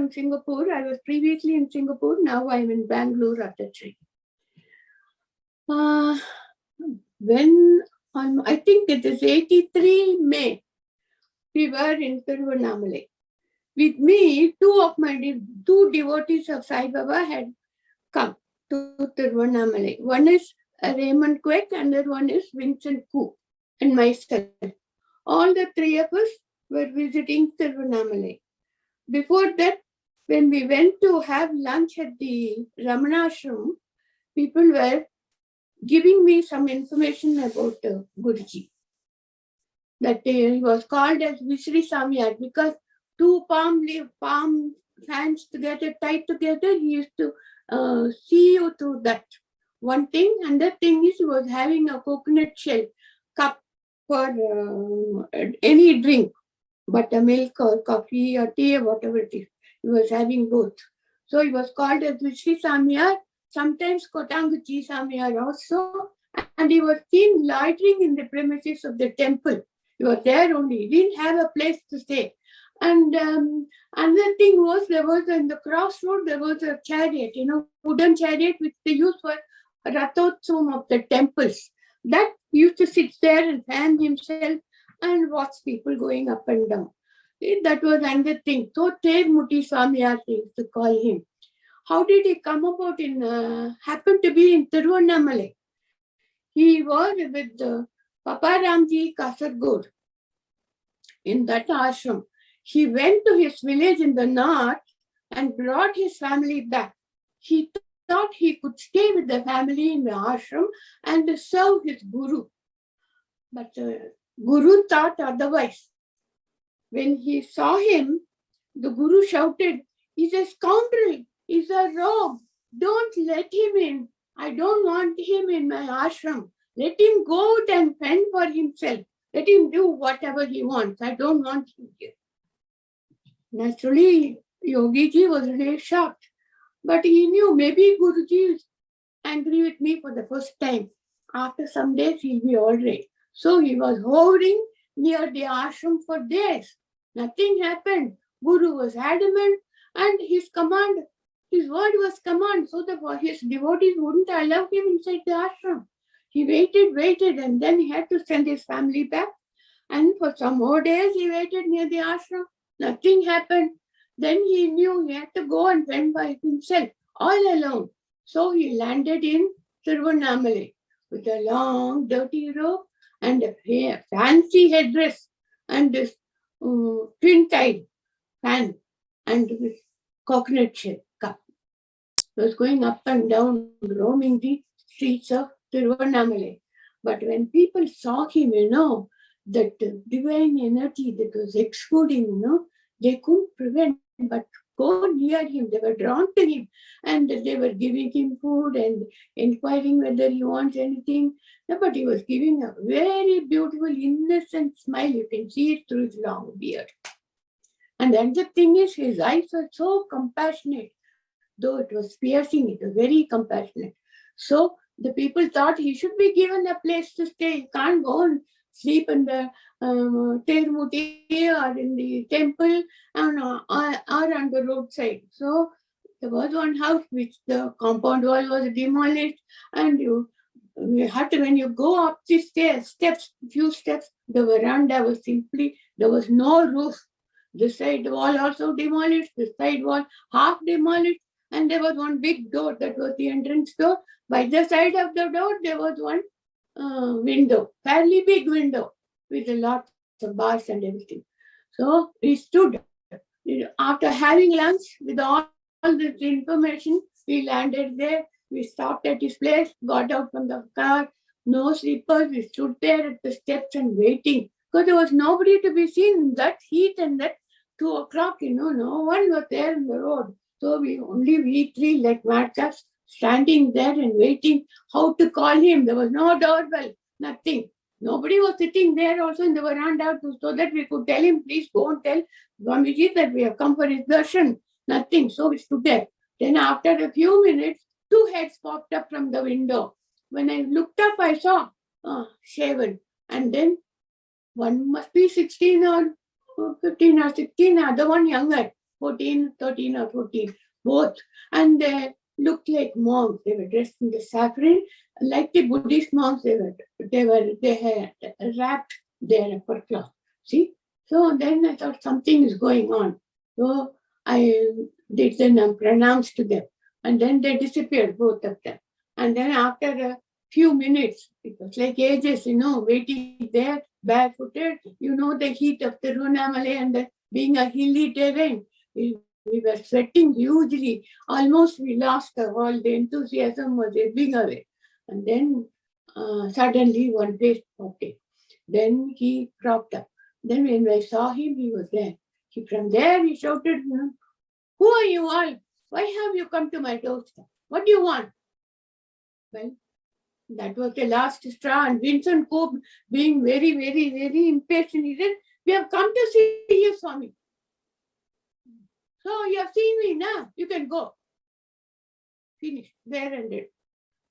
from Singapore. I was previously in Singapore. Now I'm in Bangalore at the tree. When I think it is 83 May, we were in Tiruvannamalai. With me, two devotees of Sai Baba had come to Tiruvannamalai. One is Raymond Quek and the one is Vincent Koo and myself. All the three of us were visiting Tiruvannamalai. Before that, when we went to have lunch at the Ramanashram, people were giving me some information about Guruji. That he was called as Visri Samyar because two palm hands together, tied together, he used to see you through that. One thing, another thing is he was having a coconut shell cup for any drink, buttermilk or coffee or tea or whatever it is. He was having both. So he was called as Visri Samyar, sometimes Kotanguchi Samyar also, and he was seen loitering in the premises of the temple. He was there only. He didn't have a place to stay. And another thing was, there was in the crossroad, there was a chariot, wooden chariot which they used for Rathotsam of the temples. That used to sit there and fan himself and watch people going up and down. That was another thing. So Termuti Swamiyar used to call him. How did he come about happened to be in Tiruvannamalai? He was with Papa Ramji Kasargod in that ashram. He went to his village in the north and brought his family back. He thought he could stay with the family in the ashram and serve his guru. But Guru thought otherwise. When he saw him, the Guru shouted, "He's a scoundrel, he's a rogue, don't let him in. I don't want him in my ashram. Let him go out and fend for himself. Let him do whatever he wants. I don't want him here." Naturally, Yogiji was really shocked. But he knew maybe Guruji is angry with me for the first time. After some days, he'll be all right. So he was hovering near the ashram for days. Nothing happened. Guru was adamant and his word was command, so that his devotees wouldn't allow him inside the ashram. He waited, and then he had to send his family back. And for some more days, he waited near the ashram. Nothing happened. Then he knew he had to go and fend by himself, all alone. So he landed in Tiruvannamalai with a long, dirty robe and a fancy headdress and this twin-tied fan and with coconut shell cup. He was going up and down, roaming the streets of Tiruvannamalai. But when people saw him, that divine energy that was exuding, they couldn't prevent but go near him. They were drawn to him and they were giving him food and inquiring whether he wants anything. But he was giving a very beautiful, innocent smile. You can see it through his long beard. And then the thing is, his eyes were so compassionate. Though it was piercing, it was very compassionate. So the people thought he should be given a place to stay. He can't go and sleep in the Termuti or in the temple or on the roadside. So there was one house which the compound wall was demolished, and you had to, when you go up the few steps, the veranda was there was no roof. The side wall also demolished, the side wall half demolished, and there was one big door that was the entrance door. By the side of the door, there was one window, fairly big window with a lot of bars and everything. So we stood. After having lunch with all this information, we landed there. We stopped at his place, got out from the car, no slippers. We stood there at the steps and waiting because there was nobody to be seen in that heat and that 2 o'clock. No one was there in the road. So we three like madcaps standing there and waiting how to call him. There was no doorbell, nothing. Nobody was sitting there also in the veranda so that we could tell him, please go and tell Swamiji that we have come for his darshan. Nothing. So we stood there. Then after a few minutes, 2 heads popped up from the window. When I looked up, I saw shaven. And then one must be 16 or 15 or 16, other one younger. 14, 13 or 14, both. And they looked like monks. They were dressed in the saffron, like the Buddhist monks. They had wrapped their upper cloth. See? So then I thought something is going on. So I did the pronounced to them. And then they disappeared, both of them. And then after a few minutes, it was like ages, waiting there, barefooted. The heat of Tirunamale and being a hilly terrain. We were sweating hugely. Almost we lost all the enthusiasm was ebbing away. And then suddenly one face popped in. Then he cropped up. Then when I saw him, he was there. From there he shouted, "Who are you all? Why have you come to my doorstep? What do you want?" Well, that was the last straw. And Vincent Cope, being very, very, very impatient, he said, "We have come to see you, Swami. So you have seen me now. You can go." Finished. There ended.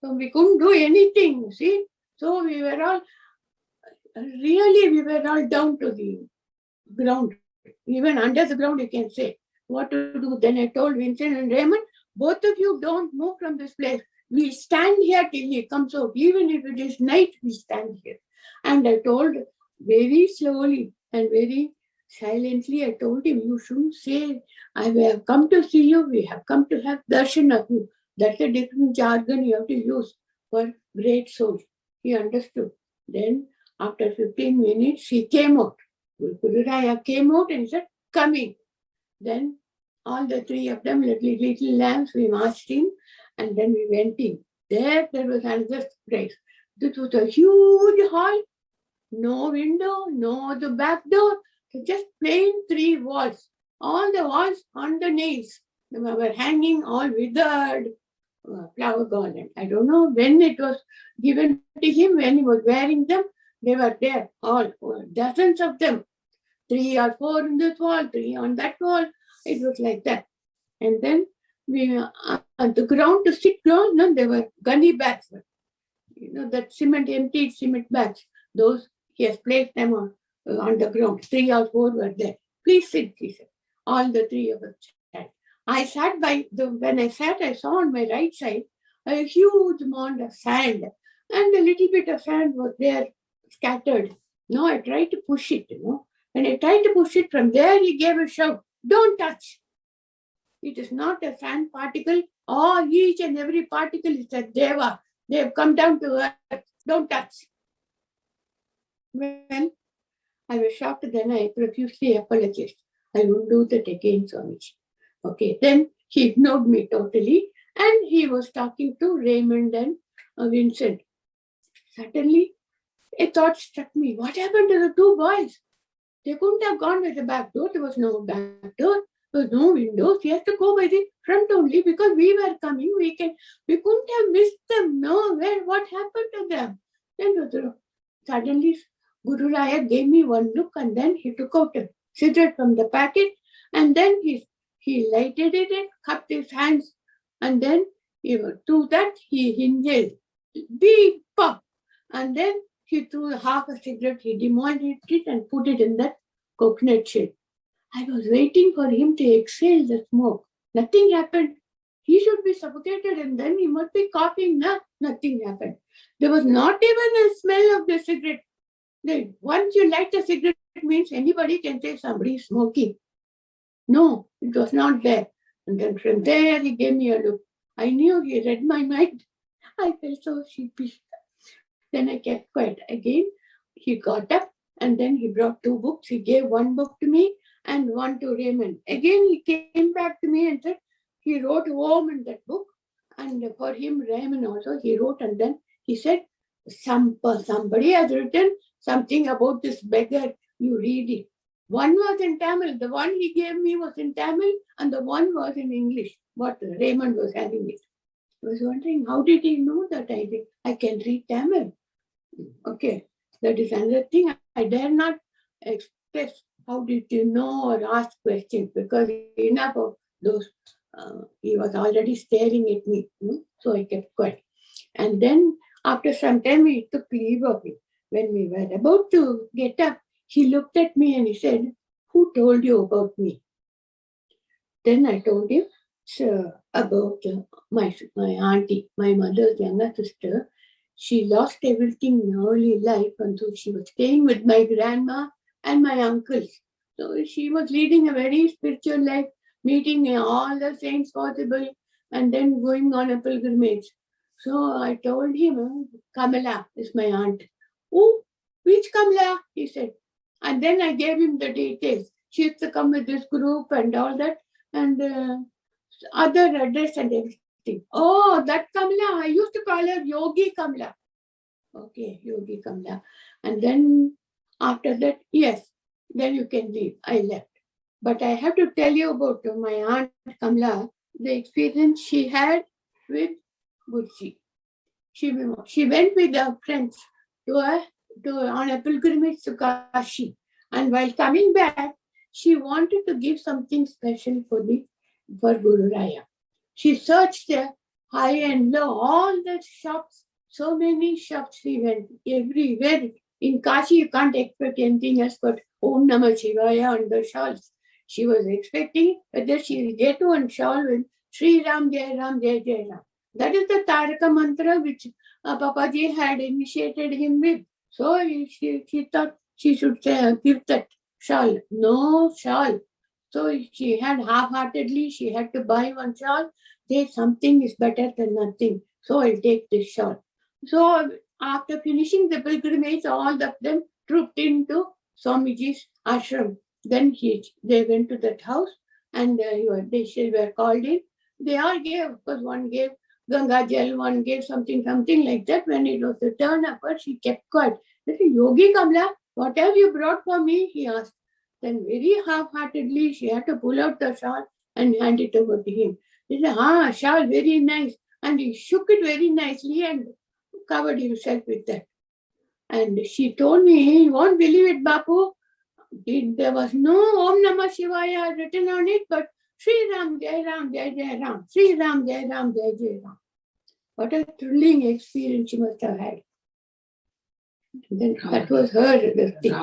So we couldn't do anything, see. So we were all down to the ground. Even under the ground, you can say what to do. Then I told Vincent and Raymond, both of you don't move from this place. We'll stand here till he comes out. Even if it is night, we stand here. And I told very slowly and very silently, I told him, you shouldn't say, I have come to see you. We have come to have darshan of you. That's a different jargon you have to use for great souls. He understood. Then after 15 minutes, he came out. Guru Raya came out and said, "Come in." Then all the three of them, little lambs, we marched in, and then we went in. There was another place. This was a huge hall, no window, no the back door, just plain 3 walls. All the walls on the nails. They were hanging all withered flower garland. I don't know when it was given to him, when he was wearing them. They were there, all dozens of them. 3 or 4 on this wall, 3 on that wall. It was like that. And then we on the ground to sit down, no, there were gunny bags. That emptied cement bags. Those he has placed them on the ground. 3 or 4 were there. "Please sit," he said. All the 3 of us sat. When I sat, I saw on my right side a huge mound of sand, and a little bit of sand was there scattered. No, I tried to push it, When I tried to push it from there, he gave a shout, "Don't touch." It is not a sand particle. All each and every particle is a deva. They have come down to earth. Don't touch. Well, I was shocked. Then I profusely apologized. I won't do that again, Swamiji. Okay, then he ignored me totally, and he was talking to Raymond and Vincent. Suddenly, a thought struck me. What happened to the 2 boys? They couldn't have gone by the back door. There was no back door. There was no windows. He has to go by the front only because we were coming. We couldn't have missed them. No, what happened to them? Then suddenly Guru Raya gave me one look, and then he took out a cigarette from the packet, and then he lighted it and cupped his hands, and then to that he inhaled. Big puff. And then he threw half a cigarette, he demolted it and put it in that coconut shell. I was waiting for him to exhale the smoke. Nothing happened. He should be suffocated and then he must be coughing. No, nothing happened. There was not even a smell of the cigarette. Once you light a cigarette, it means anybody can say somebody is smoking. No, it was not there. And then from there, he gave me a look. I knew he read my mind. I felt so sheepish. Then I kept quiet. Again, he got up and then he brought 2 books. He gave 1 book to me and 1 to Raymond. Again, he came back to me and said he wrote home in that book. And for him, Raymond also, he wrote, and then he said, somebody has written something about this beggar. You read it. One was in Tamil. The one he gave me was in Tamil, and the one was in English. What Raymond was having it. I was wondering, how did he know that I can read Tamil? Okay, that is another thing. I dare not express how did you know or ask questions, because enough of those, he was already staring at me. So I kept quiet. And then after some time, we took leave of him. When we were about to get up, he looked at me and he said, "Who told you about me?" Then I told him about my auntie, my mother's younger sister. She lost everything in early life, and so she was staying with my grandma and my uncles. So she was leading a very spiritual life, meeting all the saints possible, and then going on a pilgrimage. So I told him, Kamala is my aunt. Oh, which Kamala? He said. And then I gave him the details. She used to come with this group and all that, and other address and everything. Oh, that Kamala. I used to call her Yogi Kamala. Okay, Yogi Kamala. And then after that, yes, then you can leave. I left. But I have to tell you about my aunt Kamala, the experience she had with Gurji. She went with her friends on a pilgrimage to Kashi. And while coming back, she wanted to give something special for Guru Raya. She searched high and low, all the shops, so many shops she went, everywhere. In Kashi, you can't expect anything else but Om Namah Shivaya and the shawls. She was expecting whether she will get one shawl with Sri Ram, Jai Ram, Jai Jai Ram. That is the Taraka mantra which Papaji had initiated him with. So she thought she should give that shawl. No shawl. So she had half-heartedly, she had to buy one shawl. Say something is better than nothing. So I'll take this shawl. So after finishing the pilgrimage, all of them trooped into Swamiji's ashram. Then they went to that house and they were called in. They all gave, of course, one gave Ganga Jal, one gave something like that. When it was the turn of her, she kept quiet. They said, Yogi Kamala, what have you brought for me? He asked. Then very half-heartedly, she had to pull out the shawl and hand it over to him. He said, shawl, very nice. And he shook it very nicely and covered himself with that. And she told me, you won't believe it, Bapu. There was no Om Namah Shivaya written on it, but Sri Ram, Jai Ram, Jai Jai Ram. Sri Ram, Jai Ram, Jai Jai Ram. What a thrilling experience she must have had. Then that was her thing.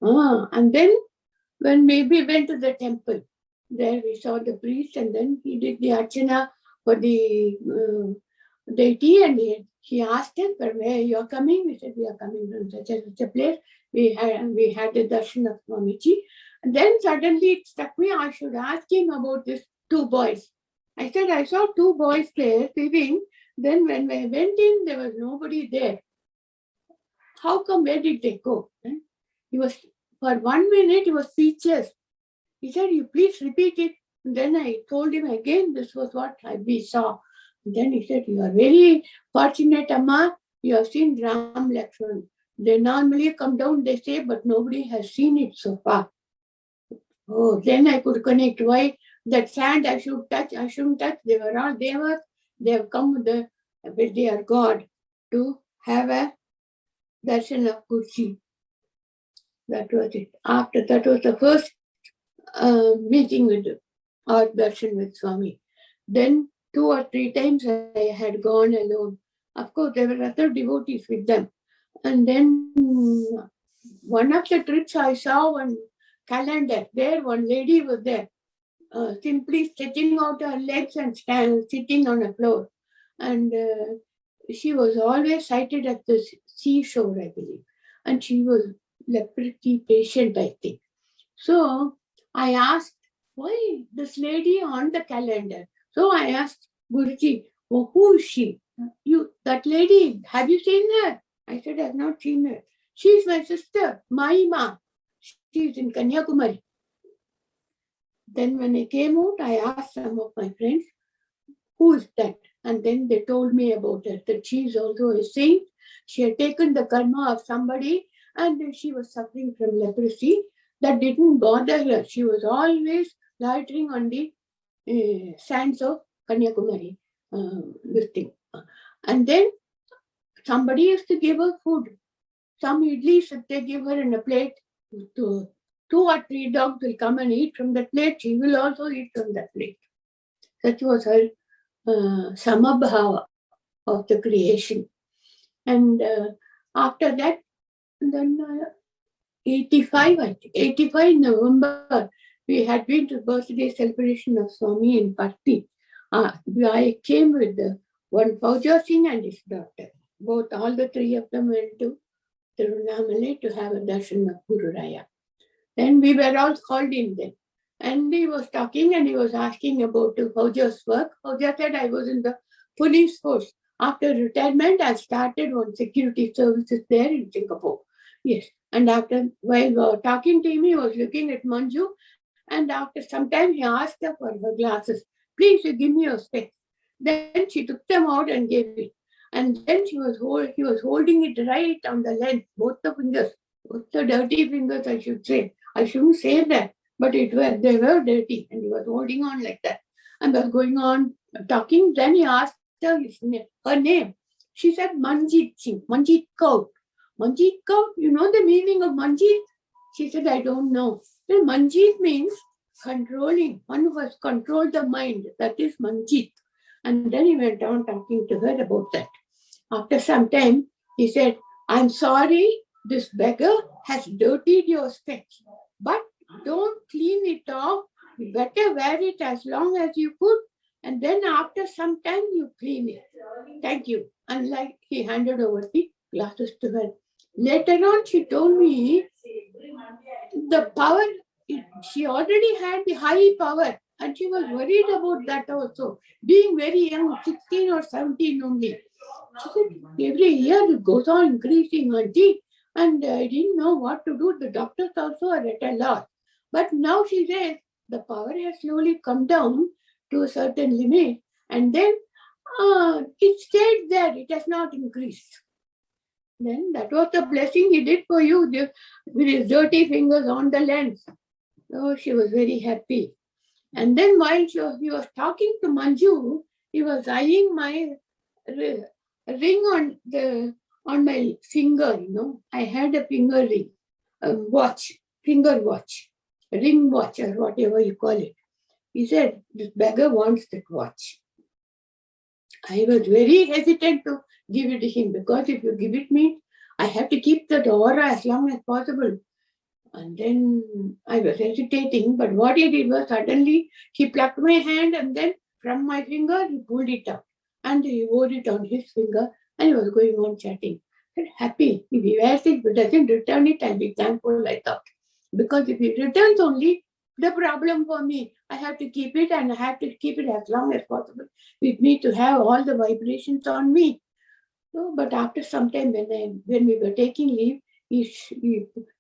And then when we went to the temple, there we saw the priest, and then he did the archana for the deity, and he asked him, "From where you are coming?" We said, "We are coming from such and such a place." We had the darshan of Swamiji. And then suddenly it struck me, I should ask him about these two boys. I said, I saw two boys there sitting. Then when we went in, there was nobody there. How come, where did they go? He was, for 1 minute, he was speechless. He said, you please repeat it. And then I told him again, this was what we saw. And then he said, you are very fortunate, Amma. You have seen Ram Lakshman. They normally come down, they say, but nobody has seen it so far. Oh, then I could connect. Why that sand I shouldn't touch. They were all devas. They have come with their God to have a darshan of Gurji. That was it. After that was the first meeting with or darshan with Swami. Then 2 or 3 times I had gone alone. Of course, there were other devotees with them. And then one of the trips I saw one calendar. There, one lady was there, simply stretching out her legs and sitting on the floor. And she was always sighted at the seashore, I believe. And she was leprosy patient, I think. So I asked, why this lady on the calendar? So I asked Guruji, well, who is she? That lady, have you seen her? I said, I have not seen her. She is my sister, Mahima. She is in Kanyakumari. Then when I came out, I asked some of my friends, who is that? And then they told me about her, that she is also a saint. She had taken the karma of somebody and she was suffering from leprosy. That didn't bother her. She was always loitering on the sands of Kanyakumari, this thing. And then somebody used to give her food. Some idlis that they give her in a plate. 2 or 3 dogs will come and eat from that plate. She will also eat from that plate. Such was her samabhava of the creation. And after that, then 85 November, We had been to birthday celebration of Swami in Patti. I came with one Fauja Singh and his daughter. All the three of them went to Tirunamale to have a darshan of Guru Raya. Then we were all called in then. And he was talking and he was asking about Fauja's work. Fauja said, I was in the police force. After retirement, I started on security services there in Singapore. Yes. And while talking to him, he was looking at Manju. And after some time, he asked her for her glasses. Please give me your specs. Then she took them out and gave it. And then he was holding it right on the lens, both the fingers, both the dirty fingers, I should say. I shouldn't say that, but they were dirty, and he was holding on like that. And was going on talking. Then he asked her her name. She said Manjeet Singh, Manjeet Kaur. Manjeet Kaur, you know the meaning of Manjeet? She said, I don't know. Well, Manjeet means controlling, one who has controlled the mind. That is Manjeet. And then he went on talking to her about that. After some time, he said, I'm sorry, this beggar has dirtied your specs, but don't clean it off. You better wear it as long as you could, and then after some time, you clean it. Thank you. And like he handed over the glasses to her. Later on, she told me the power, she already had the high power, and she was worried about that also. Being very young, 16 or 17 only. She said, every year it goes on increasing, auntie, and I didn't know what to do. The doctors also are at a loss. But now she says the power has slowly come down to a certain limit, and then it stayed there. It has not increased. Then that was the blessing he did for you with his dirty fingers on the lens. Oh, she was very happy. And then while he was talking to Manju, he was eyeing my ring on my finger. I had a finger ring, finger watch, ring watch, or whatever you call it. He said, this beggar wants that watch. I was very hesitant to give it to him, because if you give it me, I have to keep that aura as long as possible. And then I was hesitating, but what he did was suddenly he plucked my hand, and then from my finger he pulled it out and he wore it on his finger, and he was going on chatting. I said, happy. If he wears it but doesn't return it, I'll be thankful, I thought. Because if he returns only, the problem for me, I have to keep it, and I have to keep it as long as possible with me to have all the vibrations on me. So, but after some time, when we were taking leave, he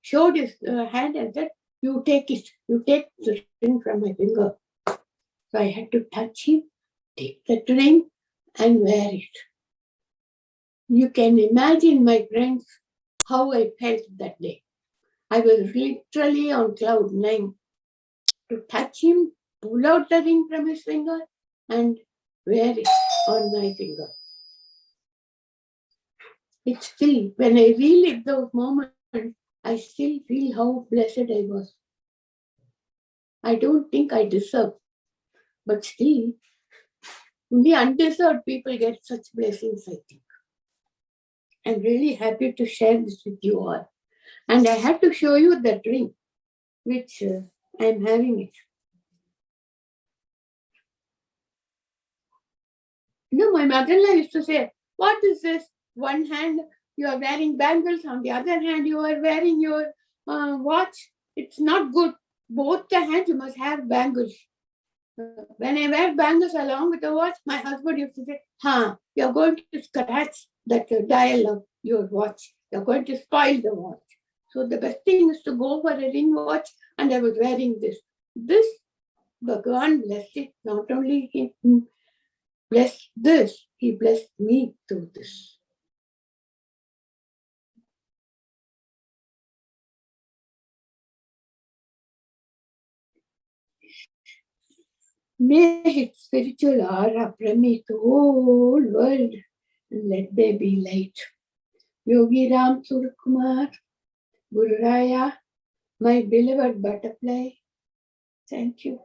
showed his hand and said, you take it, you take the ring from my finger. So I had to touch him, take the ring, and wear it. You can imagine, my friends, how I felt that day. I was literally on cloud 9 to touch him, pull out the ring from his finger, and wear it on my finger. It's still, when I relive those moments, I still feel how blessed I was. I don't think I deserve, but still, only undeserved people get such blessings, I think. I'm really happy to share this with you all. And I have to show you that ring, which I'm having it. My mother-in-law used to say, what is this? One hand you are wearing bangles, on the other hand you are wearing your watch. It's not good. Both the hands you must have bangles. When I wear bangles along with the watch, my husband used to say, you're going to scratch that dial of your watch. You're going to spoil the watch. So the best thing is to go for a ring watch, and I was wearing this. This, Bhagavan blessed it. Not only he blessed this, he blessed me through this. May his spiritual aura permeate the whole world, and let there be light. Yogi Ram Surkumar, Guru Raya, my beloved butterfly, thank you.